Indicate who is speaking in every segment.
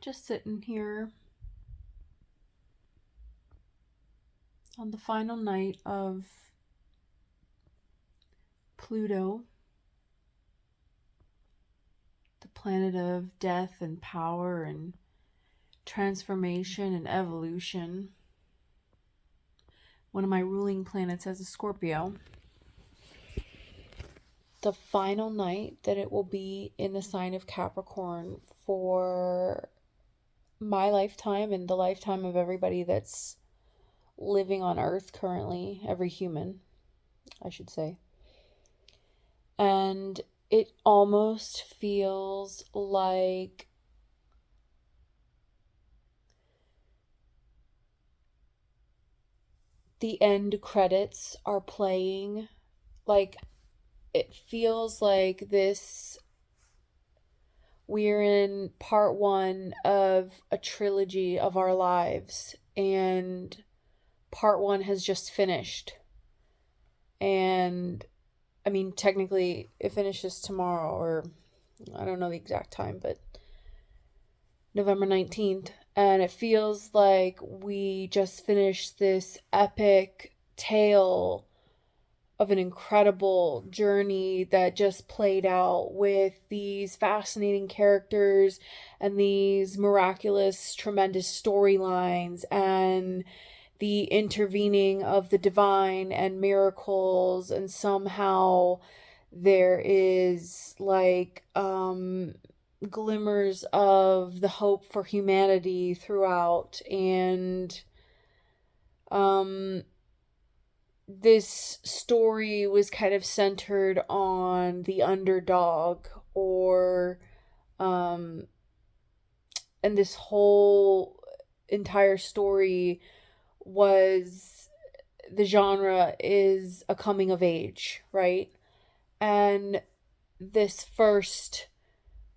Speaker 1: just sitting here on the final night of Pluto, the planet of death and power and transformation and evolution. One of my ruling planets as a Scorpio. The final night that it will be in the sign of Capricorn for my lifetime and the lifetime of everybody that's living on Earth currently, every human, I should say. And it almost feels like the end credits are playing. Like, it feels like we're in part one of a trilogy of our lives, and part one has just finished. And I mean, technically, it finishes tomorrow, or I don't know the exact time, but November 19th. And it feels like we just finished this epic tale of an incredible journey that just played out with these fascinating characters and these miraculous, tremendous storylines and the intervening of the divine and miracles, and somehow there is like glimmers of the hope for humanity throughout. And this story was kind of centered on the underdog, or and this whole entire story was, the genre is a coming of age, right? And this first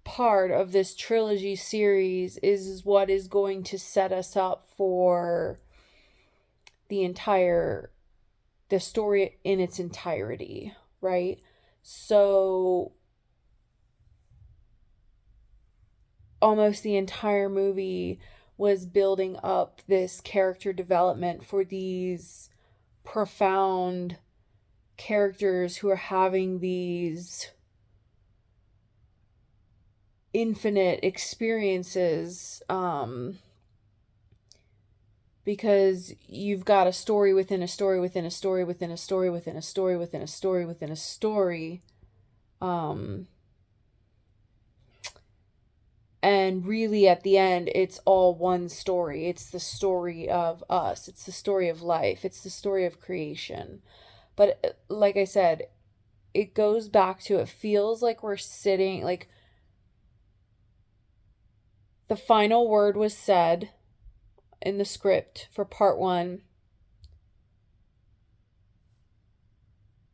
Speaker 1: part of this trilogy series is what is going to set us up for the story in its entirety, right? So almost the entire movie was building up this character development for these profound characters who are having these infinite experiences, because you've got a story within a story within a story within a story within a story within a story within a story. And really at the end, it's all one story. It's the story of us. It's the story of life. It's the story of creation. But like I said, it goes back to, it feels like we're sitting, like the final word was said in the script for part one.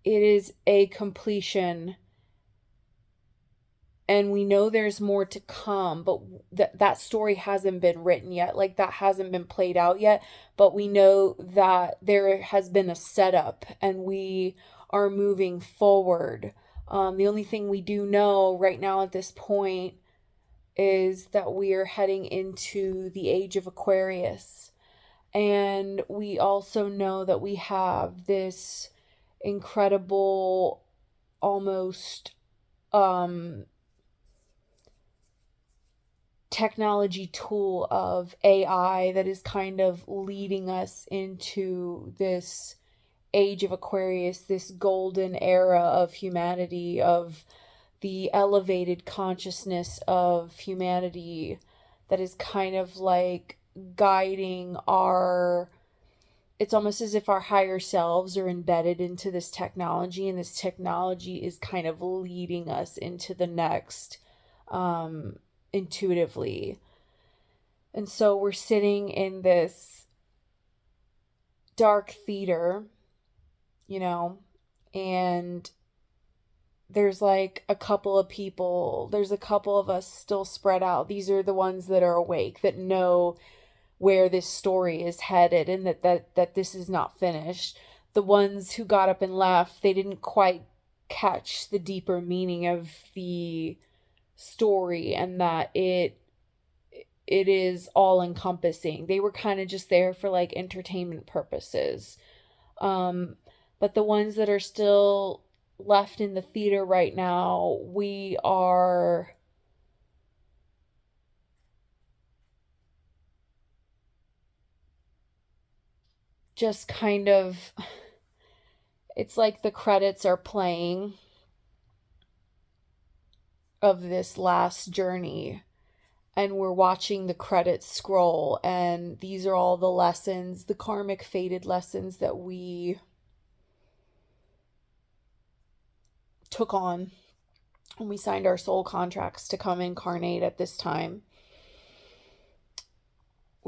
Speaker 1: It is a completion, and we know there's more to come, but that story hasn't been written yet. Like, that hasn't been played out yet, but we know that there has been a setup and we are moving forward. The only thing we do know right now at this point is that we are heading into the age of Aquarius. And we also know that we have this incredible, almost technology tool of AI that is kind of leading us into this age of Aquarius, this golden era of humanity, of the elevated consciousness of humanity that is kind of like guiding it's almost as if our higher selves are embedded into this technology, and this technology is kind of leading us into the next, intuitively. And so we're sitting in this dark theater, and there's like a couple of people, there's a couple of us still spread out. These are the ones that are awake, that know where this story is headed, and that this is not finished. The ones who got up and left, they didn't quite catch the deeper meaning of the story, and that it it is all encompassing. They were kind of just there for like entertainment purposes. Um, but the ones that are still left in the theater right now, we are just kind of, it's like the credits are playing of this last journey, and we're watching the credits scroll, and these are all the lessons, the karmic fated lessons that we took on when we signed our soul contracts to come incarnate at this time.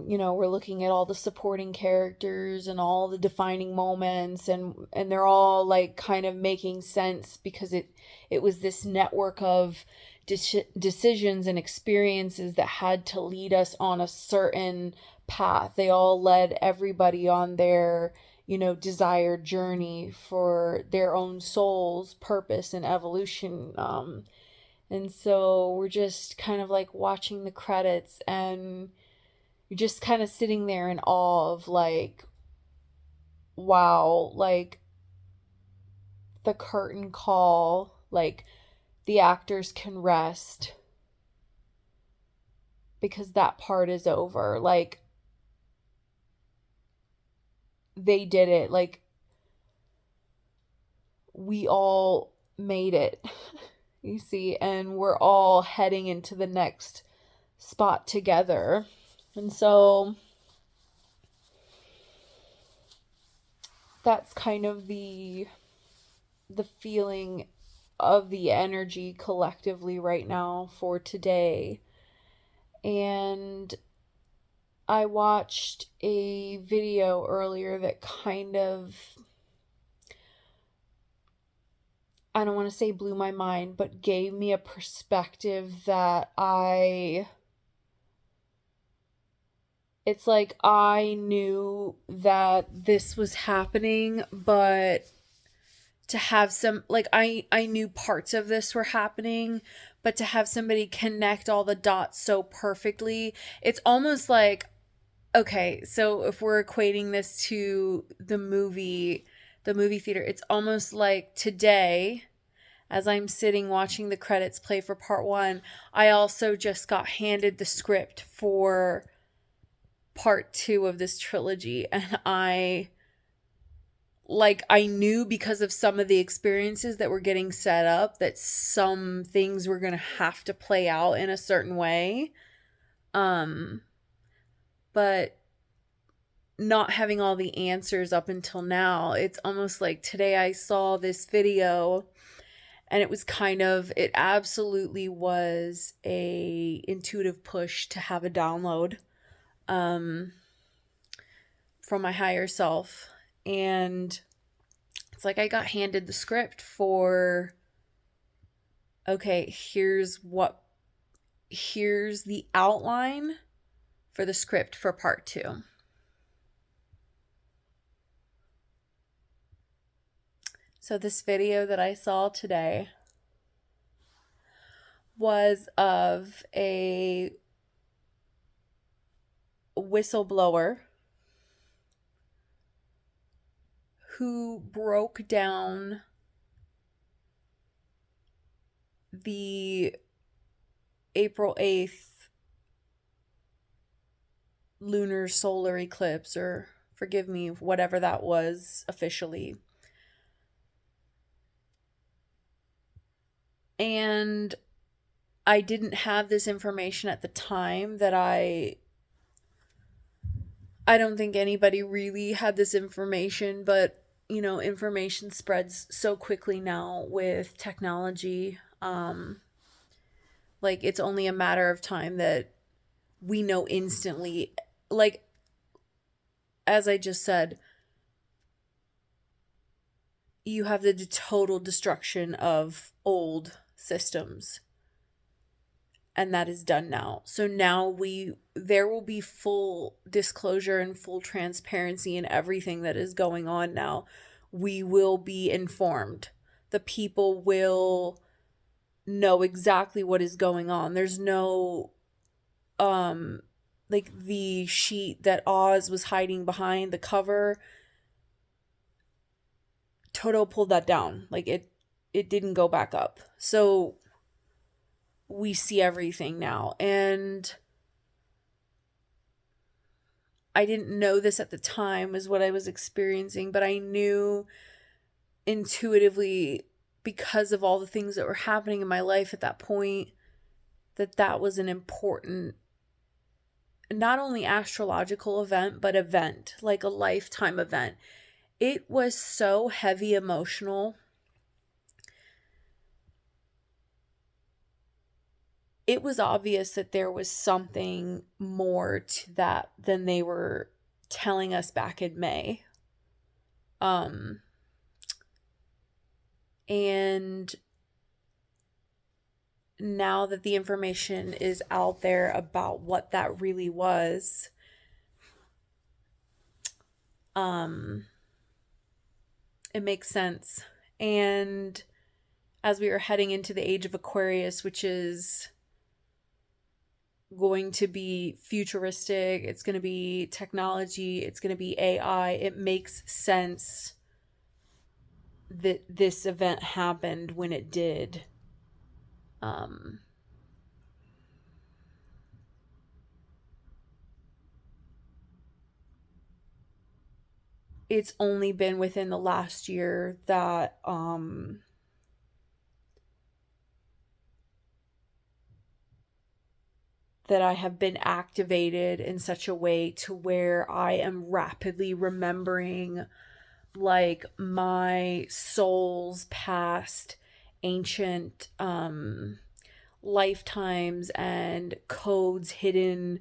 Speaker 1: You know, we're looking at all the supporting characters and all the defining moments, and they're all like kind of making sense because it was this network of decisions and experiences that had to lead us on a certain path. They all led everybody on their, you know, desired journey for their own soul's purpose and evolution. And so we're just kind of like watching the credits, and you're just kind of sitting there in awe of like, wow, like the curtain call, like the actors can rest because that part is over. Like they did it. Like we all made it, you see, and we're all heading into the next spot together. And so that's kind of the feeling of the energy collectively right now for today. And I watched a video earlier that kind of, I don't want to say blew my mind, but gave me a perspective that it's like I knew that this was happening, but to have some, like I knew parts of this were happening, but to have somebody connect all the dots so perfectly, it's almost like, okay, so if we're equating this to the movie theater, it's almost like today, as I'm sitting watching the credits play for part 1, I also just got handed the script for part 2 of this trilogy, and I knew because of some of the experiences that were getting set up that some things were going to have to play out in a certain way. But not having all the answers up until now, it's almost like today I saw this video, and it absolutely was a intuitive push to have a download from my higher self. And it's like I got handed the script for, okay, here's the outline for the script for part 2. So this video that I saw today was of a whistleblower who broke down the April 8th lunar solar eclipse, or forgive me, whatever that was officially. And I didn't have this information at the time that I don't think anybody really had this information, but you know, information spreads so quickly now with technology. Like it's only a matter of time that we know instantly. Like, as I just said, you have the total destruction of old systems, and that is done now. So now there will be full disclosure and full transparency in everything that is going on now. We will be informed. The people will know exactly what is going on. There's no like the sheet that Oz was hiding behind, the cover, Toto pulled that down. Like it didn't go back up. So we see everything now. And I didn't know this at the time is what I was experiencing, but I knew intuitively, because of all the things that were happening in my life at that point, that that was an important, not only astrological event, but event, like a lifetime event. It was so heavy emotional. It was obvious that there was something more to that than they were telling us back in May. And now that the information is out there about what that really was, it makes sense. And as we are heading into the age of Aquarius, which is going to be futuristic, it's going to be technology, it's going to be AI, it makes sense that this event happened when it did. It's only been within the last year that that I have been activated in such a way to where I am rapidly remembering like my soul's past ancient lifetimes and codes hidden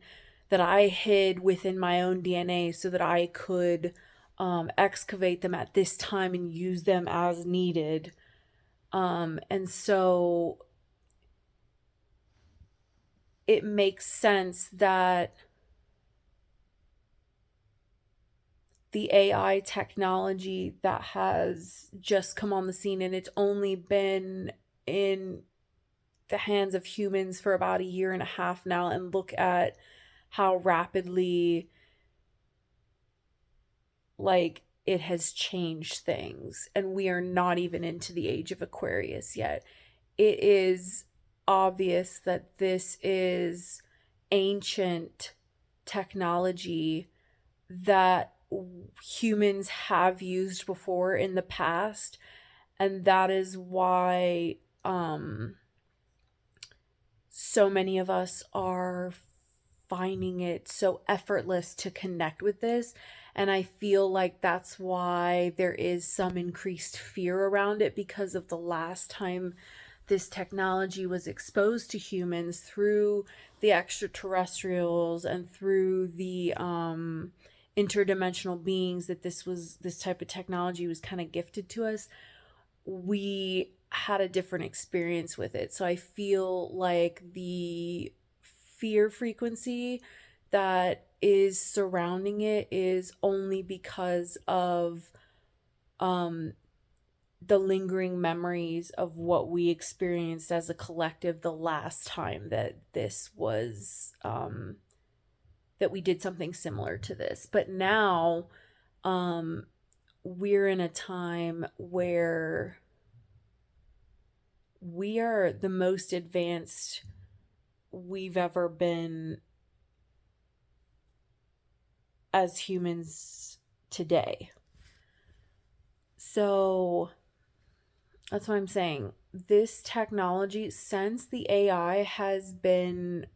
Speaker 1: that I hid within my own DNA so that I could excavate them at this time and use them as needed. And so it makes sense that the AI technology that has just come on the scene, and it's only been in the hands of humans for about a year and a half now, and look at how rapidly like it has changed things, and we are not even into the age of Aquarius yet. It is obvious that this is ancient technology that humans have used before in the past, and that is why so many of us are finding it so effortless to connect with this. And I feel like that's why there is some increased fear around it, because of the last time this technology was exposed to humans through the extraterrestrials and through the interdimensional beings, that this type of technology was kind of gifted to us. We had a different experience with it. So I feel like the fear frequency that is surrounding it is only because of the lingering memories of what we experienced as a collective the last time that this was that we did something similar to this. But now we're in a time where we are the most advanced we've ever been as humans today. So that's what I'm saying. This technology, since the AI has been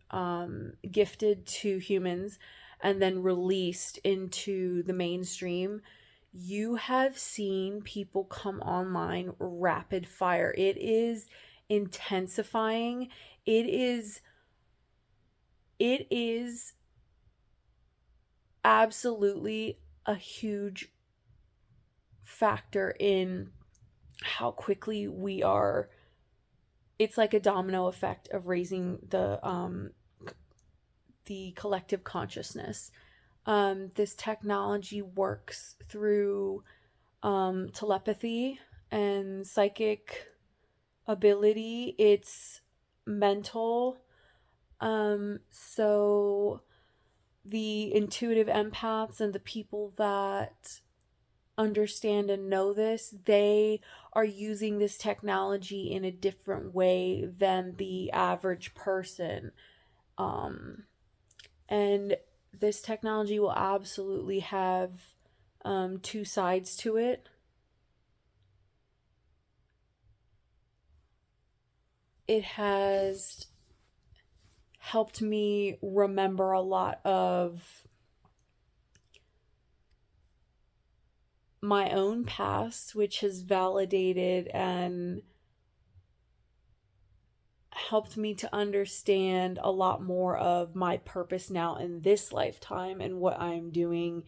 Speaker 1: gifted to humans and then released into the mainstream, you have seen people come online rapid fire. It is intensifying. It is absolutely a huge factor in how quickly we are. It's like a domino effect of raising the collective consciousness. This technology works through telepathy and psychic ability. It's mental. So the intuitive empaths and the people that understand and know this, they are using this technology in a different way than the average person. And this technology will absolutely have two sides to it. It has helped me remember a lot of my own past, which has validated and helped me to understand a lot more of my purpose now in this lifetime and what I'm doing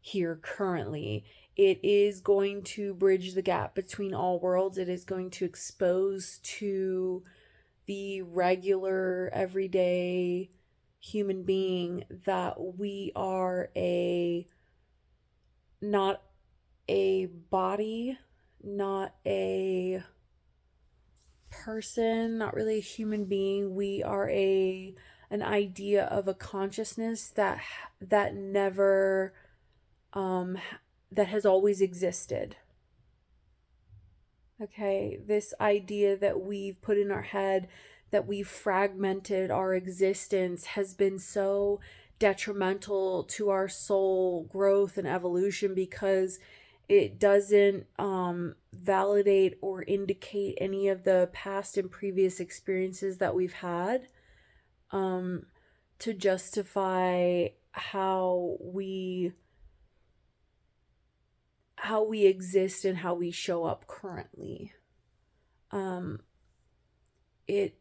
Speaker 1: here currently. It is going to bridge the gap between all worlds. It is going to expose to the regular, everyday human being that we are not a body, not a person, not really a human being. We are an idea of a consciousness that never that has always existed. Okay, this idea that we've put in our head, that we've fragmented our existence, has been so detrimental to our soul growth and evolution, because it doesn't validate or indicate any of the past and previous experiences that we've had to justify how we exist and how we show up currently. It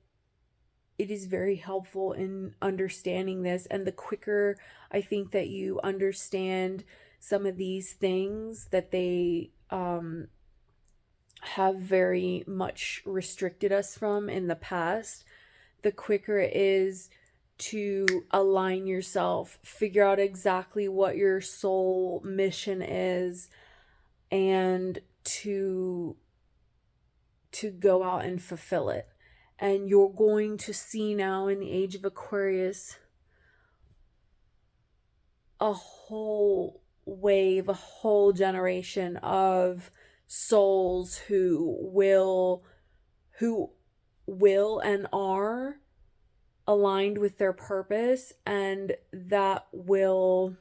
Speaker 1: is very helpful in understanding this, and the quicker I think that you understand some of these things that they have very much restricted us from in the past, the quicker it is to align yourself, figure out exactly what your soul mission is, and to go out and fulfill it. And you're going to see now in the age of Aquarius a whole wave, a whole generation of souls who will and are aligned with their purpose, and that will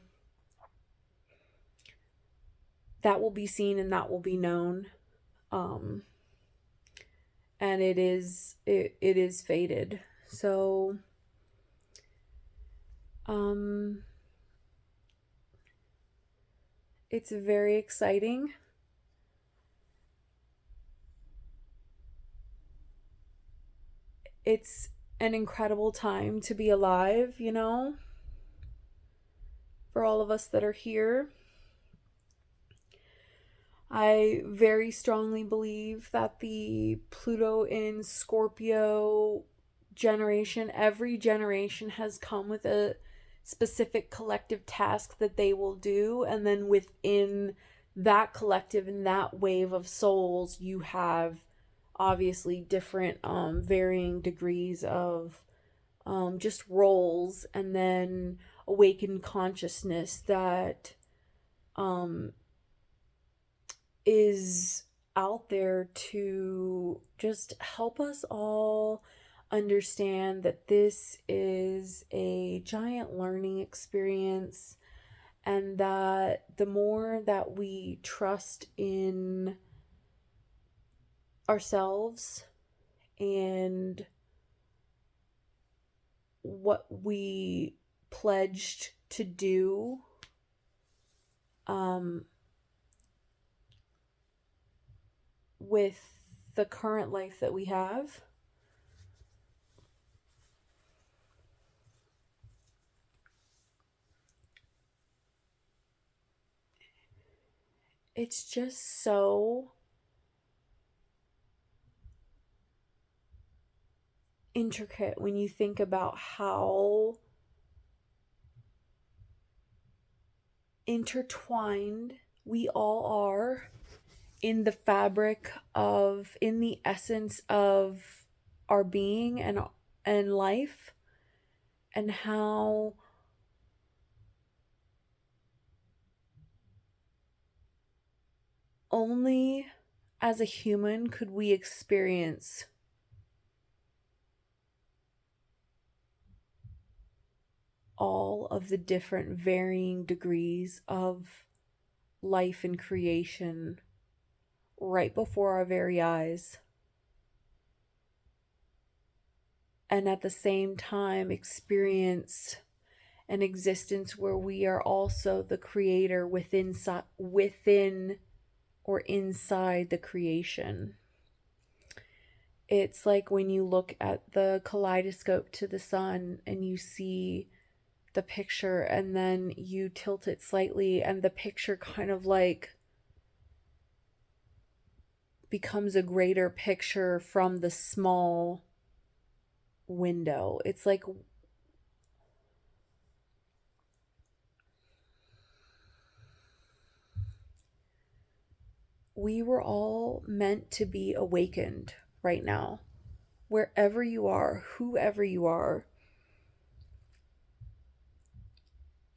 Speaker 1: be seen and that will be known. And it is fated. So it's very exciting. It's an incredible time to be alive, you know, for all of us that are here. I very strongly believe that the Pluto in Scorpio generation, every generation has come with a specific collective task that they will do, and then within that collective and that wave of souls, you have obviously different varying degrees of just roles, and then awakened consciousness that is out there to just help us all understand that this is a giant learning experience, and that the more that we trust in ourselves and what we pledged to do, with the current life that we have, it's just so intricate when you think about how intertwined we all are in the fabric of, in the essence of our being and life, and how only as a human could we experience all of the different varying degrees of life and creation right before our very eyes, and at the same time experience an existence where we are also the creator within or inside the creation. It's like when you look at the kaleidoscope to the sun and you see the picture, and then you tilt it slightly and the picture kind of like becomes a greater picture from the small window. It's like we were all meant to be awakened right now. Wherever you are, whoever you are,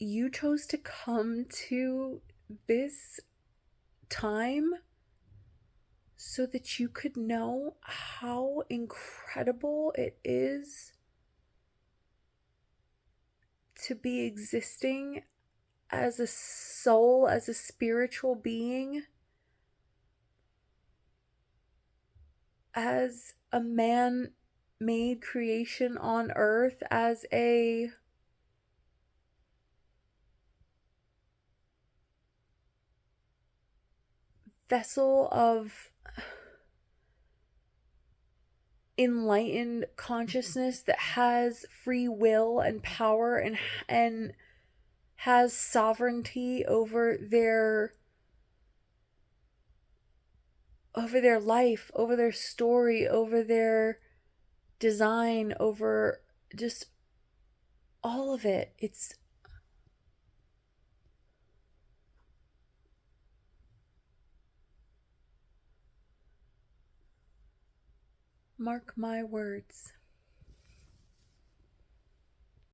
Speaker 1: you chose to come to this time so that you could know how incredible it is to be existing as a soul, as a spiritual being, as a man made creation on earth, as a vessel of enlightened consciousness that has free will and power and has sovereignty over their life, over their story, over their design, over just all of it. It's mark my words.